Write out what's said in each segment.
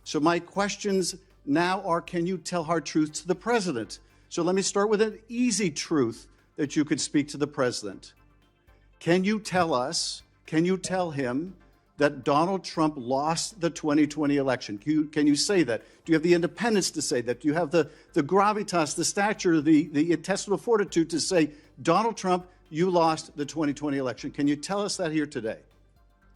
So my questions now are, can you tell hard truths to the president? So let me start with an easy truth that you could speak to the president. Can you tell us, can you tell him that Donald Trump lost the 2020 election? Can you say that? Do you have the independence to say that? Do you have the gravitas, the stature, the intestinal fortitude to say, Donald Trump, you lost the 2020 election? Can you tell us that here today?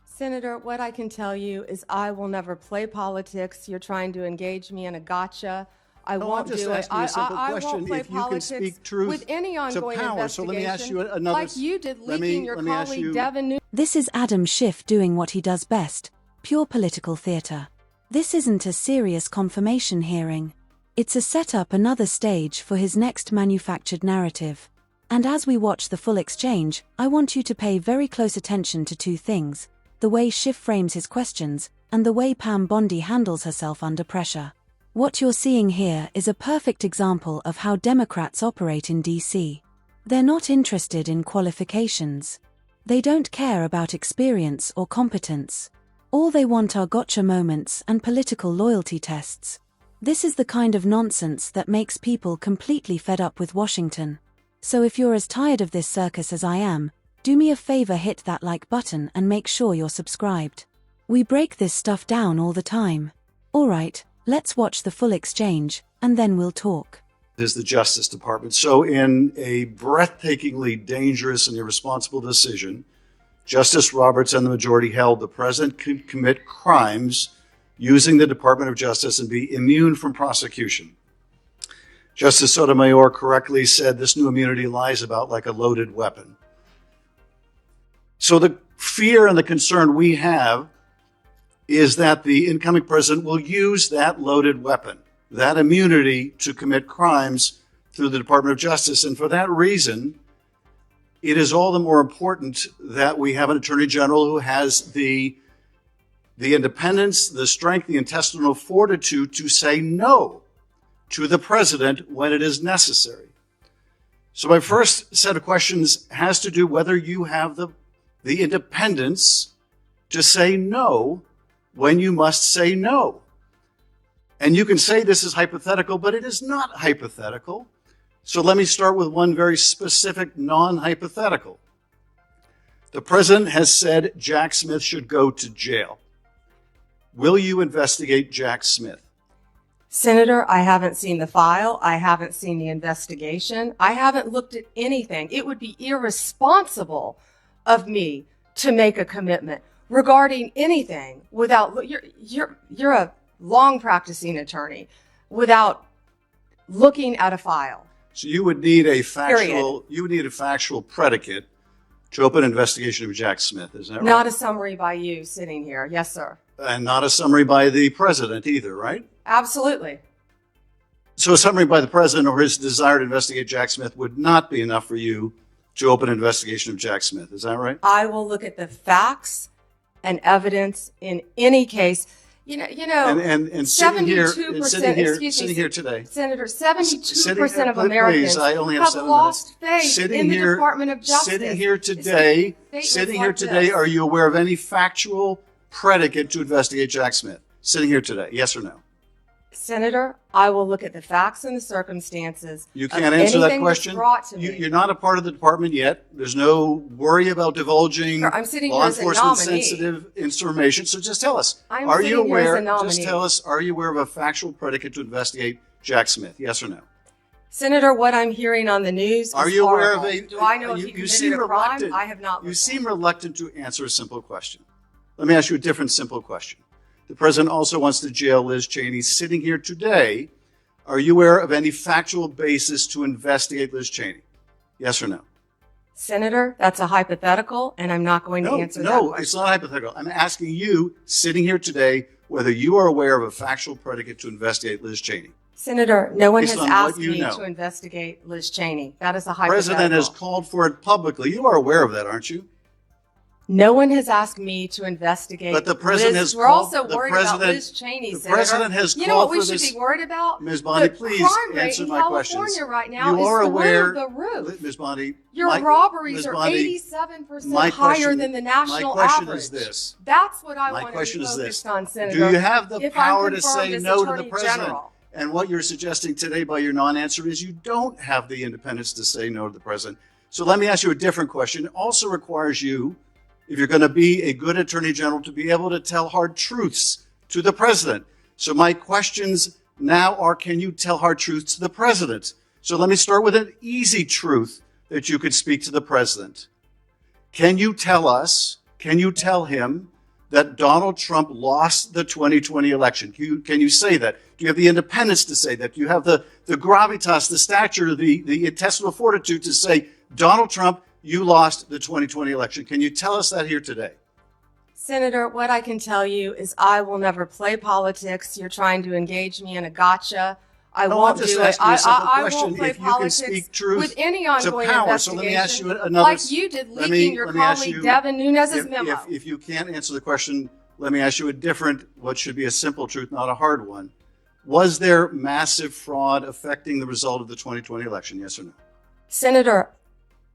Senator, what I can tell you is I will never play politics. You're trying to engage me in a gotcha. I won't do it. I won't play politics with any ongoing investigation. So let me ask you another. Like you did leaking your colleague Devin Nunes. This is Adam Schiff doing what he does best, pure political theater. This isn't a serious confirmation hearing. It's a setup, another stage for his next manufactured narrative. And as we watch the full exchange, I want you to pay very close attention to two things: the way Schiff frames his questions, and the way Pam Bondi handles herself under pressure. What you're seeing here is a perfect example of how Democrats operate in D.C. They're not interested in qualifications. They don't care about experience or competence. All they want are gotcha moments and political loyalty tests. This is the kind of nonsense that makes people completely fed up with Washington. So if you're as tired of this circus as I am, do me a favor, hit that like button and make sure you're subscribed. We break this stuff down all the time. All right, let's watch the full exchange, and then we'll talk. Is the Justice Department. So in a breathtakingly dangerous and irresponsible decision, Justice Roberts and the majority held the president could commit crimes using the Department of Justice and be immune from prosecution. Justice Sotomayor correctly said this new immunity lies about like a loaded weapon. So the fear and the concern we have is that the incoming president will use that loaded weapon, that immunity, to commit crimes through the Department of Justice. And for that reason, it is all the more important that we have an attorney general who has the independence, the strength, the intestinal fortitude to say no to the president when it is necessary. So my first set of questions has to do whether you have the independence to say no when you must say no. And you can say this is hypothetical, but it is not hypothetical. So let me start with one very specific non-hypothetical. The president has said Jack Smith should go to jail. Will you investigate Jack Smith? Senator, I haven't seen the file. I haven't seen the investigation. I haven't looked at anything. It would be irresponsible of me to make a commitment regarding anything without, you're a long practicing attorney, without looking at a file. So you would need a factual predicate to open an investigation of Jack Smith, is that right? Not a summary by you sitting here. Yes, sir. And not a summary by the president either, right? Absolutely. So a summary by the president or his desire to investigate Jack Smith would not be enough for you to open an investigation of Jack Smith, is that right? I will look at the facts and evidence in any case. You know, and sitting here today, Senator, 72% of Americans have lost faith in the Department of Justice. Sitting here today, are you aware of any factual predicate to investigate Jack Smith? Sitting here today, yes or no? Senator, I will look at the facts and the circumstances. You can't answer that question. You're not a part of the department yet. There's no worry about divulging law enforcement sensitive information. So just tell us, are you aware of a factual predicate to investigate Jack Smith? Yes or no? Senator, what I'm hearing on the news is horrible. Are you aware of a... Do I know if he committed a crime? I have not. You seem reluctant to answer a simple question. Let me ask you a different simple question. The president also wants to jail Liz Cheney. Sitting here today, are you aware of any factual basis to investigate Liz Cheney? Yes or no? Senator, that's a hypothetical, and I'm not going to answer that. No, it's not hypothetical. I'm asking you, sitting here today, whether you are aware of a factual predicate to investigate Liz Cheney. Senator, no one has asked me to investigate Liz Cheney. That is a hypothetical. The president has called for it publicly. You are aware of that, aren't you? No one has asked me to investigate. But the president Liz. has We're called- also the worried about president- Liz Cheney, the Senator. president has You know what called we for should this- be worried about? Ms. Bondi, The please crime rate answer in my questions. California right now You are is aware, through the roof. Ms. Bondi, Your my- robberies Ms. are Bondi, 87% my higher question- than the national my question average. is this. That's what I My want to be question is focused this. on, Senator. Do you have the if I'm power to confirmed say as no to the Attorney president? General. And what you're suggesting today by your non-answer is you don't have the independence to say no to the president. So let me ask you a different question. It also requires you, if you're going to be a good attorney general, to be able to tell hard truths to the president. So my questions now are, can you tell hard truths to the president? So let me start with an easy truth that you could speak to the president. Can you tell us, can you tell him that Donald Trump lost the 2020 election? Can you say that? Do you have the independence to say that? Do you have the gravitas, the stature, the intestinal fortitude to say, Donald Trump, you lost the 2020 election? Can you tell us that here today? Senator, what I can tell you is I will never play politics. You're trying to engage me in a gotcha. I No, won't I'm just do it. asking you a simple I question. won't play If you can politics speak truth with any to ongoing power. So investigation, let me ask you another. like you did leaking your colleague Devin Nunes's memo. If you can't answer the question, let me ask you a different, what should be a simple truth, not a hard one. Was there massive fraud affecting the result of the 2020 election? Yes or no? Senator,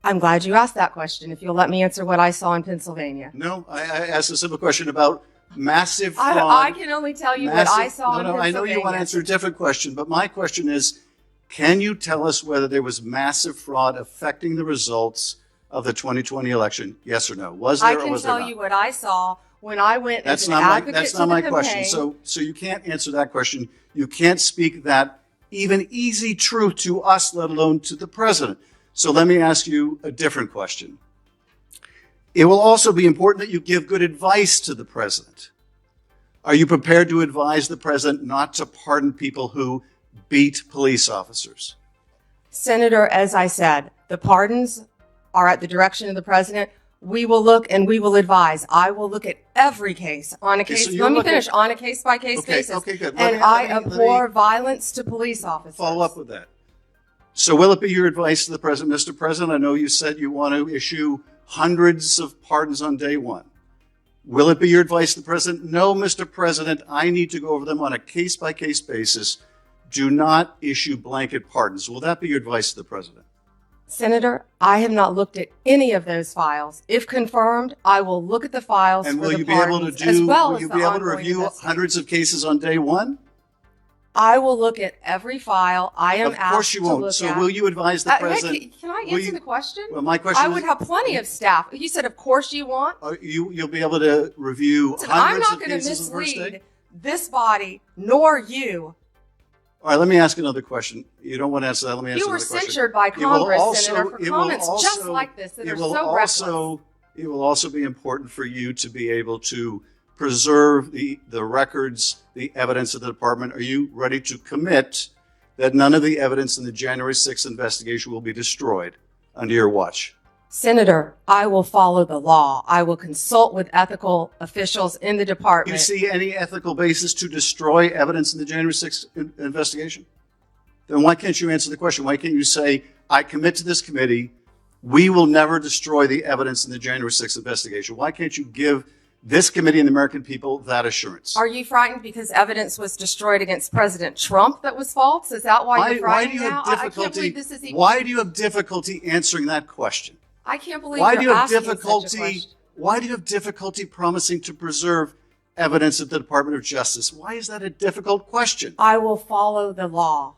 I'm glad you asked that question. If you'll let me answer what I saw in Pennsylvania. No, I asked a simple question about massive fraud. I can only tell you what I saw in Pennsylvania. I know you want to answer a different question, but my question is, can you tell us whether there was massive fraud affecting the results of the 2020 election? Yes or no? Was there or was there not? I can tell you what I saw when I went That's as an not my, advocate that's to not the my campaign. question. So you can't answer that question. You can't speak that even easy truth to us, let alone to the president. So let me ask you a different question. It will also be important that you give good advice to the president. Are you prepared to advise the president not to pardon people who beat police officers? Senator, as I said, the pardons are at the direction of the president. We will look and we will advise. I will look at every case on a case. so you're Let me looking- finish on a case-by-case basis. Okay, good. And I abhor violence to police officers. Follow up with that. So will it be your advice to the president, Mr. President? I know you said you want to issue hundreds of pardons on day one. Will it be your advice to the president? No, Mr. President, I need to go over them on a case-by-case basis. Do not issue blanket pardons. Will that be your advice to the president? Senator, I have not looked at any of those files. If confirmed, I will look at the files And for will the you be able to pardons, as well will as you the be able to ongoing review investigation. hundreds of cases on day one? I will look at every file I am Of course asked you to won't. look So at. will you advise the Hey, president? can I will answer you- the question? Well, my question I is, would have plenty of staff. You said, of course you want. you'll be able to review Listen, I'm hundreds not of going to cases on the first day? mislead this body nor you. All right, let me ask another question. You don't want to answer that. Let me answer You were another question. censured by It will Congress, also- Senator, for it will comments just also- like this that it are will so reckless. It will also be important for you to be able to preserve the records, the evidence of the department. Are you ready to commit that none of the evidence in the January 6th investigation will be destroyed under your watch? Senator, I will follow the law. I will consult with ethical officials in the Do you department. see any ethical basis to destroy evidence in the January 6th investigation? Then why can't you answer the question? Why can't you say, I commit to this committee, we will never destroy the evidence in the January 6th investigation? Why can't you give this committee and the American people that assurance? Are you frightened because evidence was destroyed against President Trump that was false? Is that why you're why frightened do you now? have I can't difficulty? believe this is even. Why do you have difficulty answering that question? I can't believe Why you're do you have asking such a difficulty? question. Why do you have difficulty promising to preserve evidence at the Department of Justice? Why is that a difficult question? I will follow the law.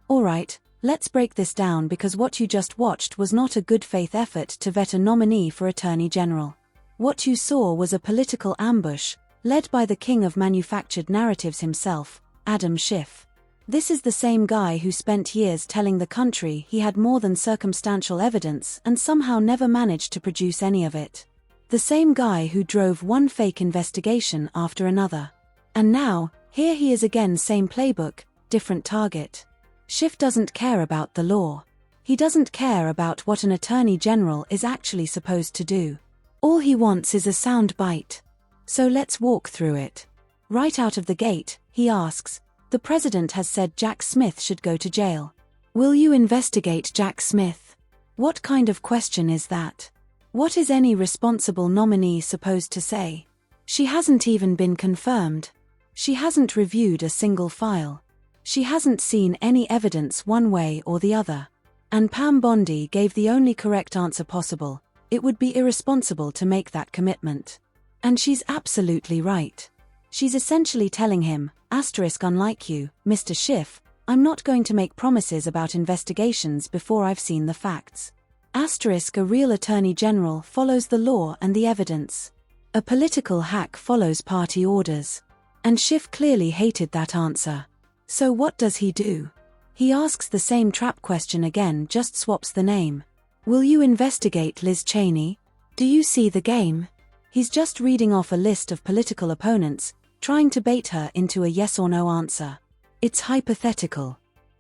All right, let's break this down because what you just watched was not a good faith effort to vet a nominee for Attorney General. What you saw was a political ambush, led by the king of manufactured narratives himself, Adam Schiff. This is the same guy who spent years telling the country he had more than circumstantial evidence and somehow never managed to produce any of it. The same guy who drove one fake investigation after another. And now, here he is again, same playbook, different target. Schiff doesn't care about the law. He doesn't care about what an attorney general is actually supposed to do. All he wants is a sound bite. So let's walk through it. Right out of the gate, he asks, the president has said Jack Smith should go to jail. Will you investigate Jack Smith? What kind of question is that? What is any responsible nominee supposed to say? She hasn't even been confirmed. She hasn't reviewed a single file. She hasn't seen any evidence one way or the other. And Pam Bondi gave the only correct answer possible. It would be irresponsible to make that commitment. And she's absolutely right. She's essentially telling him, unlike you, Mr. Schiff, I'm not going to make promises about investigations before I've seen the facts. A real attorney general follows the law and the evidence. A political hack follows party orders. And Schiff clearly hated that answer. So what does he do? He asks the same trap question again, just swaps the name. Will you investigate Liz Cheney? Do you see the game? He's just reading off a list of political opponents, trying to bait her into a yes or no answer. It's hypothetical.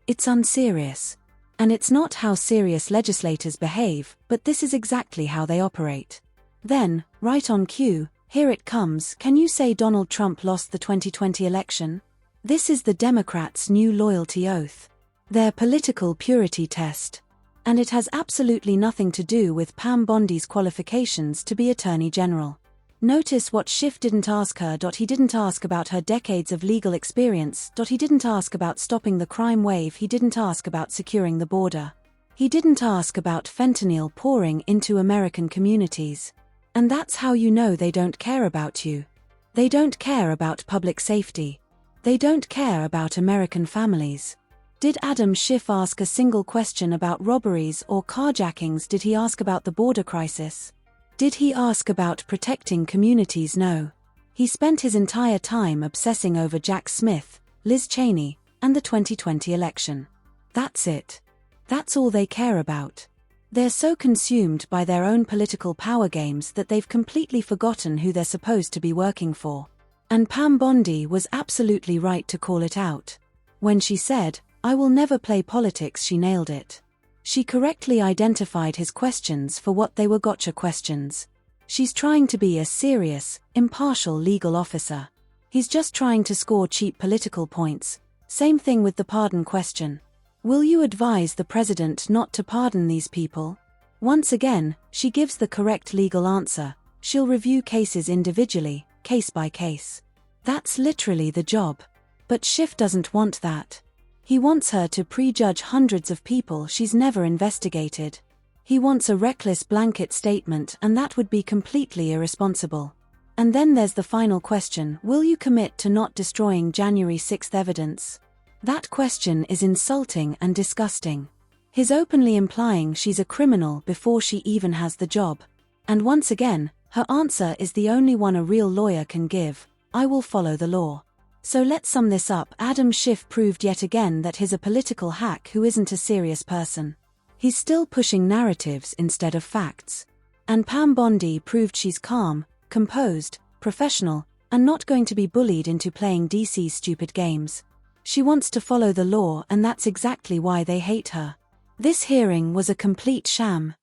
It's unserious. And it's not how serious legislators behave, but this is exactly how they operate. Then, right on cue, here it comes. Can you say Donald Trump lost the 2020 election? This is the Democrats' new loyalty oath. Their political purity test. And it has absolutely nothing to do with Pam Bondi's qualifications to be Attorney General. Notice what Schiff didn't ask her. He didn't ask about her decades of legal experience. He didn't ask about stopping the crime wave. He didn't ask about securing the border. He didn't ask about fentanyl pouring into American communities. And that's how you know they don't care about you. They don't care about public safety. They don't care about American families. Did Adam Schiff ask a single question about robberies or carjackings? Did he ask about the border crisis? Did he ask about protecting communities? No. He spent his entire time obsessing over Jack Smith, Liz Cheney, and the 2020 election. That's it. That's all they care about. They're so consumed by their own political power games that they've completely forgotten who they're supposed to be working for. And Pam Bondi was absolutely right to call it out. When she said, "I will never play politics," she nailed it. She correctly identified his questions for what they were: gotcha questions. She's trying to be a serious, impartial legal officer. He's just trying to score cheap political points. Same thing with the pardon question. Will you advise the president not to pardon these people? Once again, she gives the correct legal answer. She'll review cases individually, case by case. That's literally the job. But Schiff doesn't want that. He wants her to prejudge hundreds of people she's never investigated. He wants a reckless blanket statement, and that would be completely irresponsible. And then there's the final question: will you commit to not destroying January 6th evidence? That question is insulting and disgusting. He's openly implying she's a criminal before she even has the job. And once again, her answer is the only one a real lawyer can give: I will follow the law. So let's sum this up. Adam Schiff proved yet again that he's a political hack who isn't a serious person. He's still pushing narratives instead of facts. And Pam Bondi proved she's calm, composed, professional, and not going to be bullied into playing DC's stupid games. She wants to follow the law, and that's exactly why they hate her. This hearing was a complete sham.